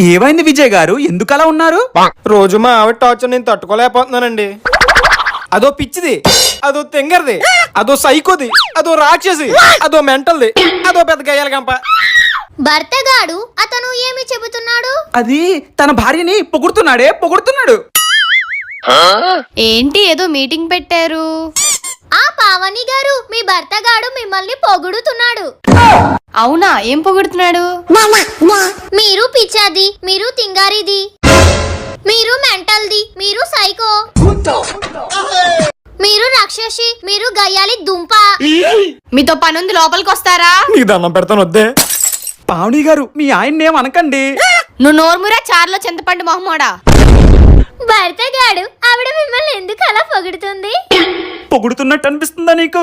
ఏమైంది విజయ్ గారు, ఎందుకు అలా ఉన్నారు? రోజు మా ఆవిడ టార్చర్ నేను తట్టుకోలేకపోతున్నానండి. అదో పిచ్చిది, అదో తెంగరది, అదో సైకోది, అదో రాక్షసి, అదో మెంటల్ది, అదో పెద్ద గయ్యాల గంప. భర్తగాడు అతను ఏమి చెబుతున్నాడు? అది తన భార్యని పొగుడుతున్నాడు. ఏంటి ఏదో మీటింగ్ పెట్టారు? ఆ పావని గారు, మీ భర్తగాడు మిమ్మల్ని పొగుడుతున్నాడు. అవునా, ఏం పొగుడుతున్నాడు? మీరు పిచ్చాది, మీరు తింగారిది, మీరు మెంటల్ది, మీరు సైకో, మీరు రాక్షసి, మీరు గయ్యాలి దుంప. మీతో పనుంది, లోపలికి వస్తారా? నీ దండం పెడతాను వద్దే. పావని గారు, మీ ఆయన్ని ఏం అనకండి. నువ్వు నోర్మురా, చారులో చింతపండు మొహమోడా. భర్తగాడు ఆవిడ మిమ్మల్ని ఎందుకు అలా పొగుడుతుంది? పొగుడుతున్నట్టు అనిపిస్తుందా నీకు?